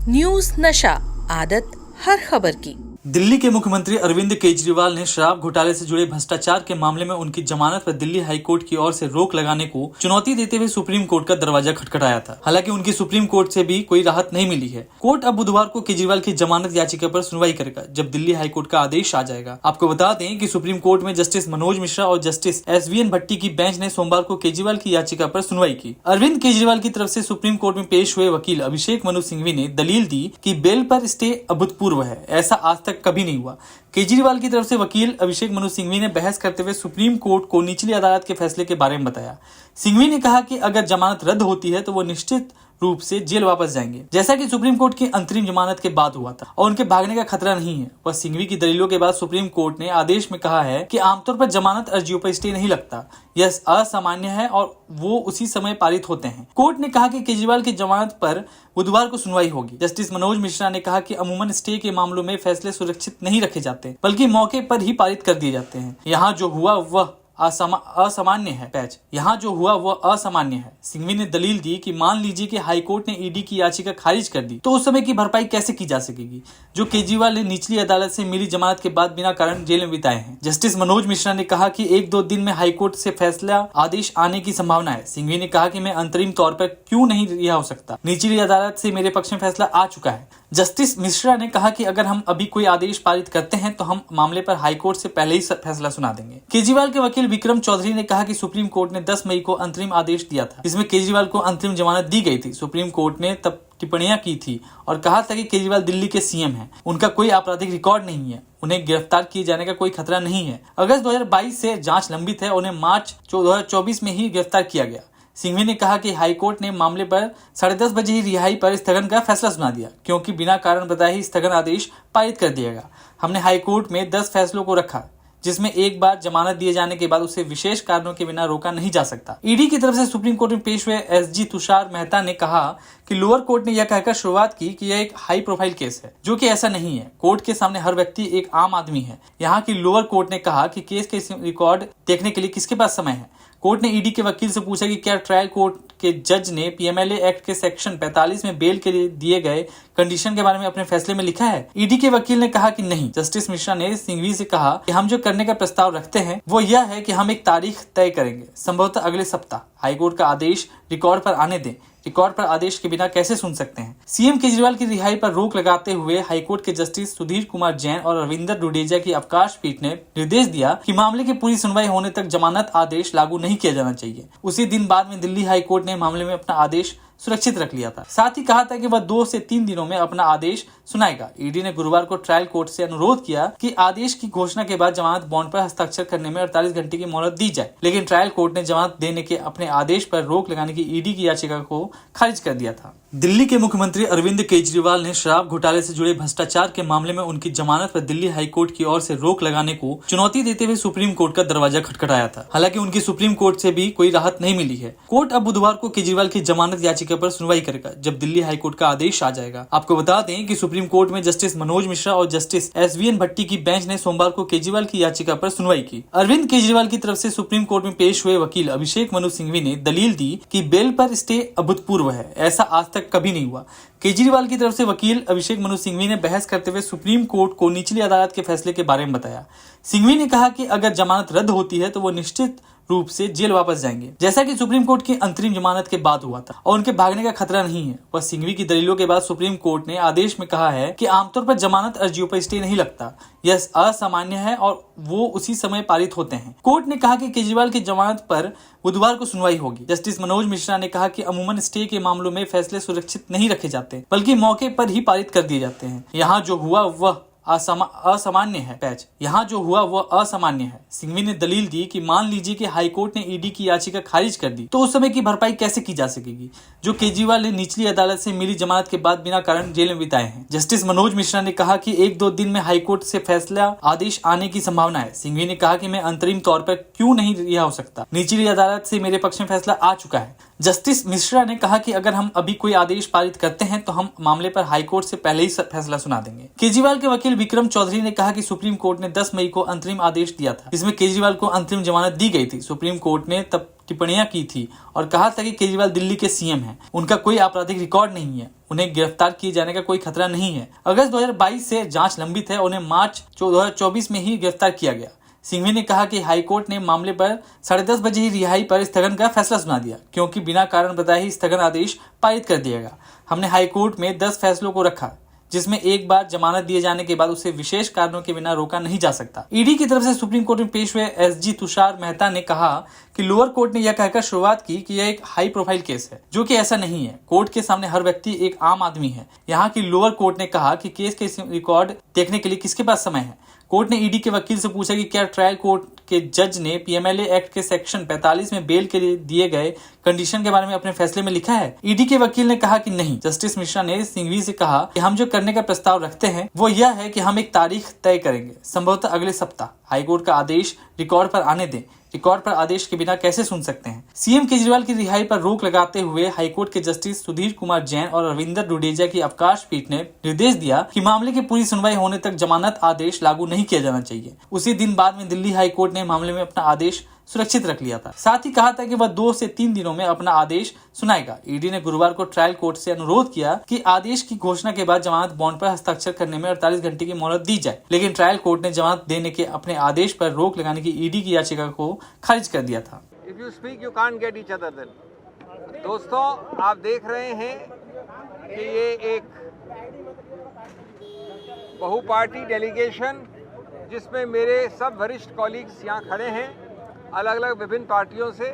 News नशा, आदत हर खबर की। दिल्ली के मुख्यमंत्री अरविंद केजरीवाल ने शराब घोटाले से जुड़े भ्रष्टाचार के मामले में उनकी जमानत पर दिल्ली हाई कोर्ट की ओर से रोक लगाने को चुनौती देते हुए सुप्रीम कोर्ट का दरवाजा खटखटाया था। हालांकि उनकी सुप्रीम कोर्ट से भी कोई राहत नहीं मिली है। कोर्ट अब बुधवार को केजरीवाल की जमानत याचिका पर सुनवाई करेगा, जब दिल्ली हाई कोर्ट का आदेश आ जाएगा। आपको बता दें कि सुप्रीम कोर्ट में जस्टिस मनोज मिश्रा और जस्टिस SVN भट्टी की बेंच ने सोमवार को केजरीवाल की याचिका पर सुनवाई की। अरविंद केजरीवाल की तरफ से सुप्रीम कोर्ट में पेश हुए वकील अभिषेक मनु सिंघवी ने दलील दी कि बेल पर स्टे अभूतपूर्व है, ऐसा आज तक कभी नहीं हुआ। केजरीवाल की तरफ से वकील अभिषेक मनु सिंघवी ने बहस करते हुए सुप्रीम कोर्ट को निचली अदालत के फैसले के बारे में बताया। सिंघवी ने कहा कि अगर जमानत रद्द होती है तो वो निश्चित रूप से जेल वापस जाएंगे, जैसा कि सुप्रीम कोर्ट की अंतरिम जमानत के बाद हुआ था, और उनके भागने का खतरा नहीं है। वह सिंघवी की दलीलों के बाद सुप्रीम कोर्ट ने आदेश में कहा है कि आमतौर पर जमानत अर्जियों पर स्टे नहीं लगता, यह असामान्य है और वो उसी समय पारित होते हैं। कोर्ट ने कहा कि केजरीवाल की जमानत पर बुधवार को सुनवाई होगी। जस्टिस मनोज मिश्रा ने कहा कि अमूमन स्टे के मामलों में फैसले सुरक्षित नहीं रखे जाते, बल्कि मौके पर ही पारित कर दिए जाते हैं। यहाँ जो हुआ वह असामान्य है। सिंघवी ने दलील दी कि मान लीजिए कि हाईकोर्ट ने ईडी की याचिका खारिज कर दी, तो उस समय की भरपाई कैसे की जा सकेगी, जो केजरीवाल ने निचली अदालत से मिली जमानत के बाद बिना कारण जेल में बिताए हैं। जस्टिस मनोज मिश्रा ने कहा कि 1-2 दिन में हाईकोर्ट से फैसला आदेश आने की संभावना है। सिंघवी ने कहा कि मैं अंतरिम तौर पर क्यों नहीं रिहा हो सकता, निचली अदालत से मेरे पक्ष में फैसला आ चुका है। जस्टिस मिश्रा ने कहा कि अगर हम अभी कोई आदेश पारित करते हैं तो हम मामले पर हाईकोर्ट से पहले ही फैसला सुना देंगे। केजरीवाल के वकील विक्रम चौधरी ने कहा कि सुप्रीम कोर्ट ने 10 मई को अंतरिम आदेश दिया था, जिसमें केजरीवाल को अंतरिम जमानत दी गई थी। सुप्रीम कोर्ट ने तब टिप्पणियां की थी और कहा था कि केजरीवाल दिल्ली के सीएम हैं, उनका कोई आपराधिक रिकॉर्ड नहीं है, उन्हें गिरफ्तार किए जाने का कोई खतरा नहीं है। अगस्त 2022 से जांच लंबित है, उन्हें मार्च 2024 में ही गिरफ्तार किया गया। सिंघवी ने कहा कि हाईकोर्ट ने मामले पर 10:30 बजे ही रिहाई पर स्थगन का फैसला सुना दिया, क्योंकि बिना कारण बताए ही स्थगन आदेश पारित कर दिया गया। हमने हाईकोर्ट में 10 फैसलों को रखा, जिसमें एक बार जमानत दिए जाने के बाद उसे विशेष कारणों के बिना रोका नहीं जा सकता। ईडी की तरफ से सुप्रीम कोर्ट में पेश हुए SG तुषार मेहता ने कहा कि लोअर कोर्ट ने यह कहकर शुरुआत की कि यह एक हाई प्रोफाइल केस है, जो कि ऐसा नहीं है। कोर्ट के सामने हर व्यक्ति एक आम आदमी है। यहाँ की लोअर कोर्ट ने कहा कि केस के रिकॉर्ड देखने के लिए किसके पास समय है। कोर्ट ने ईडी के वकील से पूछा कि क्या ट्रायल कोर्ट के जज ने PMLA एक्ट के सेक्शन 45 में बेल के लिए दिए गए कंडीशन के बारे में अपने फैसले में लिखा है। ईडी के वकील ने कहा कि नहीं। जस्टिस मिश्रा ने सिंघवी से कहा कि हम जो करने का प्रस्ताव रखते हैं वो यह है कि हम एक तारीख तय करेंगे, संभवतः अगले सप्ताह। हाईकोर्ट का आदेश रिकॉर्ड पर आने दें। रिकॉर्ड पर आदेश के बिना कैसे सुन सकते हैं। सीएम केजरीवाल की रिहाई पर रोक लगाते हुए हाईकोर्ट के जस्टिस सुधीर कुमार जैन और रविंदर डुडेजा की अवकाश पीठ ने निर्देश दिया कि मामले की पूरी सुनवाई होने तक जमानत आदेश लागू नहीं किया जाना चाहिए। उसी दिन बाद में दिल्ली हाईकोर्ट ने मामले में अपना आदेश सुरक्षित रख लिया था। साथ ही कहा था कि वह 2 से 3 दिनों में अपना आदेश सुनाएगा। ईडी ने गुरुवार को ट्रायल कोर्ट से अनुरोध किया कि आदेश की घोषणा के बाद जमानत बॉन्ड पर हस्ताक्षर करने में 48 घंटे की मोहलत दी जाए, लेकिन ट्रायल कोर्ट ने जमानत देने के अपने आदेश पर रोक लगाने की ईडी की याचिका को खारिज कर दिया था। दिल्ली के मुख्यमंत्री अरविंद केजरीवाल ने शराब घोटाले से जुड़े भ्रष्टाचार के मामले में उनकी जमानत पर दिल्ली हाई कोर्ट की ओर से रोक लगाने को चुनौती देते हुए सुप्रीम कोर्ट का दरवाजा खटखटाया था। हालांकि उनकी सुप्रीम कोर्ट से भी कोई राहत नहीं मिली है। कोर्ट अब बुधवार को केजरीवाल की जमानत याचिका पर सुनवाई करेगा, जब दिल्ली हाई कोर्ट का आदेश आ जाएगा। आपको बता दें कि सुप्रीम कोर्ट में जस्टिस मनोज मिश्रा और जस्टिस SVN भट्टी की बेंच ने सोमवार को केजरीवाल की याचिका पर सुनवाई की। अरविंद केजरीवाल की तरफ से सुप्रीम कोर्ट में पेश हुए वकील अभिषेक मनु सिंघवी ने दलील दी कि बेल पर स्टे अभूतपूर्व है, ऐसा आज तक कभी नहीं हुआ। केजरीवाल की तरफ से वकील अभिषेक मनु सिंघवी ने बहस करते हुए सुप्रीम कोर्ट को निचली अदालत के फैसले के बारे में बताया। सिंघवी ने कहा कि अगर जमानत रद्द होती है तो वो निश्चित रूप से जेल वापस जाएंगे, जैसा कि सुप्रीम कोर्ट की अंतरिम जमानत के बाद हुआ था, और उनके भागने का खतरा नहीं है। वह सिंघवी की दलीलों के बाद सुप्रीम कोर्ट ने आदेश में कहा है कि आमतौर पर जमानत अर्जियों पर स्टे नहीं लगता, यह असामान्य है और वो उसी समय पारित होते हैं। कोर्ट ने कहा कि केजरीवाल की जमानत पर बुधवार को सुनवाई होगी। जस्टिस मनोज मिश्रा ने कहा कि अमूमन स्टे के मामलों में फैसले सुरक्षित नहीं रखे जाते, बल्कि मौके पर ही पारित कर दिए जाते हैं। यहाँ जो हुआ वह असामान्य है। सिंघवी ने दलील दी कि मान लीजिए कि हाईकोर्ट ने ईडी की याचिका खारिज कर दी, तो उस समय की भरपाई कैसे की जा सकेगी, जो केजरीवाल ने निचली अदालत से मिली जमानत के बाद बिना कारण जेल में बिताए हैं। जस्टिस मनोज मिश्रा ने कहा कि 1-2 दिन में हाईकोर्ट से फैसला आदेश आने की संभावना है। सिंघवी ने कहा कि मैं अंतरिम तौर पर क्यों नहीं रिहा हो सकता, निचली अदालत से मेरे पक्ष में फैसला आ चुका है। जस्टिस मिश्रा ने कहा कि अगर हम अभी कोई आदेश पारित करते हैं तो हम मामले पर हाईकोर्ट से पहले ही फैसला सुना देंगे। केजरीवाल के वकील विक्रम चौधरी ने कहा कि सुप्रीम कोर्ट ने 10 मई को अंतरिम आदेश दिया था, जिसमें केजरीवाल को अंतरिम जमानत दी गई थी। सुप्रीम कोर्ट ने तब टिप्पणियां की थी और कहा था कि केजरीवाल दिल्ली के सीएम हैं, उनका कोई आपराधिक रिकॉर्ड नहीं है, उन्हें गिरफ्तार किए जाने का कोई खतरा नहीं है। अगस्त 2022 से जांच लंबित है, उन्हें मार्च 2024 में ही गिरफ्तार किया गया। सिंघवी ने कहा कि हाईकोर्ट ने मामले पर 10:30 बजे ही रिहाई पर स्थगन का फैसला सुना दिया, क्योंकि बिना कारण बताए ही स्थगन आदेश पारित कर दिया गया। हमने हाईकोर्ट में 10 फैसलों को रखा, जिसमें एक बार जमानत दिए जाने के बाद उसे विशेष कारणों के बिना रोका नहीं जा सकता। ईडी की तरफ से सुप्रीम कोर्ट में पेश हुए एसजी तुषार मेहता ने कहा कि लोअर कोर्ट ने यह कहकर शुरुआत की कि यह एक हाई प्रोफाइल केस है, जो कि ऐसा नहीं है। कोर्ट के सामने हर व्यक्ति एक आम आदमी है। यहाँ की लोअर कोर्ट ने कहा कि केस के रिकॉर्ड देखने के लिए किसके पास समय है। कोर्ट ने ईडी के वकील से पूछा कि क्या ट्रायल कोर्ट के जज ने पीएमएलए एक्ट के सेक्शन 45 में बेल के लिए दिए गए कंडीशन के बारे में अपने फैसले में लिखा है। ईडी के वकील ने कहा कि नहीं। जस्टिस मिश्रा ने सिंघवी से कहा कि हम जो करने का प्रस्ताव रखते हैं वो यह है कि हम एक तारीख तय करेंगे, संभवतः अगले सप्ताह। हाईकोर्ट का आदेश रिकॉर्ड पर आने दें। रिकॉर्ड पर आदेश के बिना कैसे सुन सकते हैं। सीएम केजरीवाल की रिहाई पर रोक लगाते हुए हाईकोर्ट के जस्टिस सुधीर कुमार जैन और रविंदर डुडेजा की अवकाश पीठ ने निर्देश दिया कि मामले की पूरी सुनवाई होने तक जमानत आदेश लागू नहीं किया जाना चाहिए। उसी दिन बाद में दिल्ली हाईकोर्ट ने मामले में अपना आदेश सुरक्षित रख लिया था। साथ ही कहा था कि वह 2 से 3 दिनों में अपना आदेश सुनाएगा। ईडी ने गुरुवार को ट्रायल कोर्ट से अनुरोध किया कि आदेश की घोषणा के बाद जमानत बॉन्ड पर हस्ताक्षर करने में 48 घंटे की मोहलत दी जाए, लेकिन ट्रायल कोर्ट ने जमानत देने के अपने आदेश पर रोक लगाने की ईडी की याचिका को खारिज कर दिया था। If you speak, you can't get each other then. दोस्तों, आप देख रहे हैं कि ये एक बहुपार्टी डेलीगेशन जिसमें मेरे सब वरिष्ठ कॉलीग्स यहाँ खड़े हैं अलग अलग विभिन्न पार्टियों से,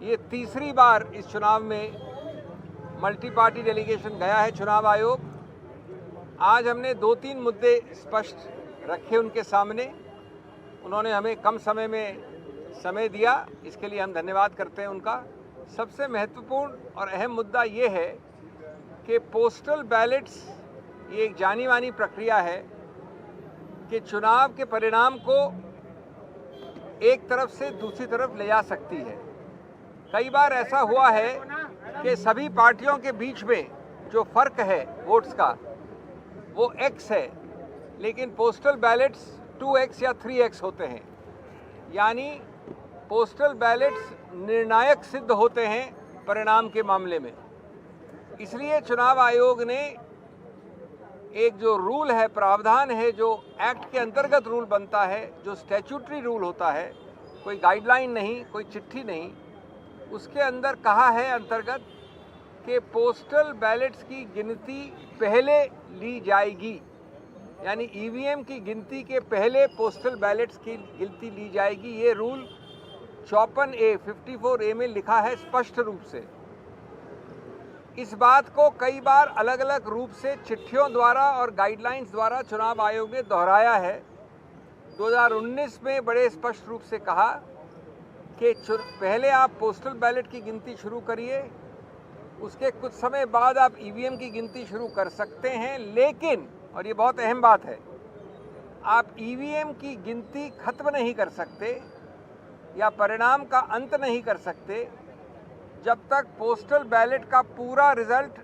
ये तीसरी बार इस चुनाव में मल्टी पार्टी डेलीगेशन गया है चुनाव आयोग। आज हमने 2-3 मुद्दे स्पष्ट रखे उनके सामने। उन्होंने हमें कम समय में समय दिया, इसके लिए हम धन्यवाद करते हैं उनका। सबसे महत्वपूर्ण और अहम मुद्दा ये है कि पोस्टल बैलेट्स ये एक जानी मानी प्रक्रिया है कि चुनाव के परिणाम को एक तरफ से दूसरी तरफ ले जा सकती है। कई बार ऐसा हुआ है कि सभी पार्टियों के बीच में जो फर्क है वोट्स का वो x है, लेकिन पोस्टल बैलेट्स 2x या 3x होते हैं। यानी पोस्टल बैलेट्स निर्णायक सिद्ध होते हैं परिणाम के मामले में। इसलिए चुनाव आयोग ने एक जो रूल है, प्रावधान है, जो एक्ट के अंतर्गत रूल बनता है, जो स्टैट्यूटरी रूल होता है, कोई गाइडलाइन नहीं, कोई चिट्ठी नहीं, उसके अंदर कहा है अंतर्गत कि पोस्टल बैलेट्स की गिनती पहले ली जाएगी। यानी ईवीएम की गिनती के पहले पोस्टल बैलेट्स की गिनती ली जाएगी। ये रूल 54A में लिखा है स्पष्ट रूप से। इस बात को कई बार अलग अलग रूप से चिट्ठियों द्वारा और गाइडलाइंस द्वारा चुनाव आयोग ने दोहराया है। 2019 में बड़े स्पष्ट रूप से कहा कि पहले आप पोस्टल बैलेट की गिनती शुरू करिए, उसके कुछ समय बाद आप ईवीएम की गिनती शुरू कर सकते हैं, लेकिन, और ये बहुत अहम बात है, आप ईवीएम की गिनती खत्म नहीं कर सकते या परिणाम का अंत नहीं कर सकते जब तक पोस्टल बैलेट का पूरा रिजल्ट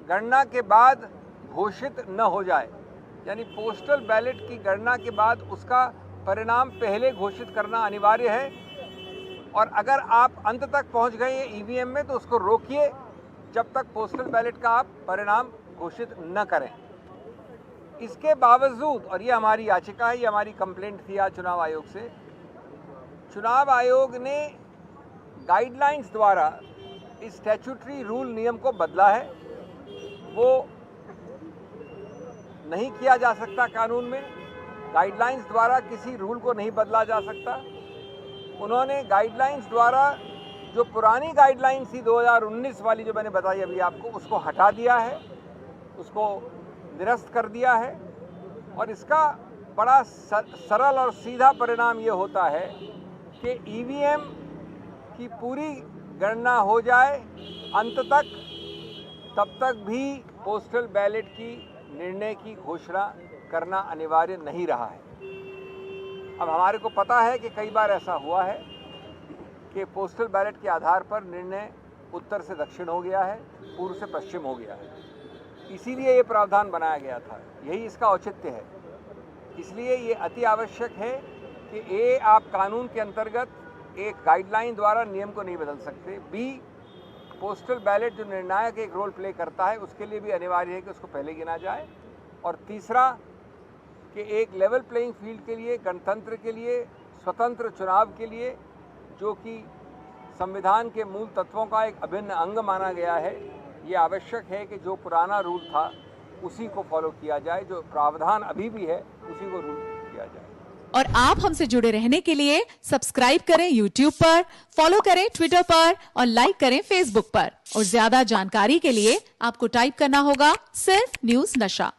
गणना के बाद घोषित न हो जाए। यानी पोस्टल बैलेट की गणना के बाद उसका परिणाम पहले घोषित करना अनिवार्य है, और अगर आप अंत तक पहुंच गए ईवीएम में तो उसको रोकिए जब तक पोस्टल बैलेट का आप परिणाम घोषित न करें। इसके बावजूद, और ये हमारी याचिका है, ये हमारी कंप्लेंट थी आज चुनाव आयोग से, चुनाव आयोग ने गाइडलाइंस द्वारा इस स्टैट्यूटरी रूल नियम को बदला है। वो नहीं किया जा सकता कानून में, गाइडलाइंस द्वारा किसी रूल को नहीं बदला जा सकता। उन्होंने गाइडलाइंस द्वारा जो पुरानी गाइडलाइंस थी 2019 वाली, जो मैंने बताई अभी आपको, उसको हटा दिया है, उसको निरस्त कर दिया है। और इसका बड़ा सरल और सीधा परिणाम ये होता है कि ईवीएम की पूरी गणना हो जाए अंत तक, तब तक भी पोस्टल बैलेट की निर्णय की घोषणा करना अनिवार्य नहीं रहा है। अब हमारे को पता है कि कई बार ऐसा हुआ है कि पोस्टल बैलेट के आधार पर निर्णय उत्तर से दक्षिण हो गया है, पूर्व से पश्चिम हो गया है। इसीलिए ये प्रावधान बनाया गया था, यही इसका औचित्य है। इसलिए ये अति आवश्यक है कि आप कानून के अंतर्गत एक गाइडलाइन द्वारा नियम को नहीं बदल सकते। बी, पोस्टल बैलेट जो निर्णायक एक रोल प्ले करता है उसके लिए भी अनिवार्य है कि उसको पहले गिना जाए। और तीसरा कि एक लेवल प्लेइंग फील्ड के लिए, गणतंत्र के लिए, स्वतंत्र चुनाव के लिए, जो कि संविधान के मूल तत्वों का एक अभिन्न अंग माना गया है, ये आवश्यक है कि जो पुराना रूल था उसी को फॉलो किया जाए, जो प्रावधान अभी भी है उसी को रूल किया जाए। और आप हमसे जुड़े रहने के लिए सब्सक्राइब करें YouTube पर, फॉलो करें Twitter पर और लाइक करें Facebook पर। और ज्यादा जानकारी के लिए आपको टाइप करना होगा सिर्फ न्यूज़ नशा।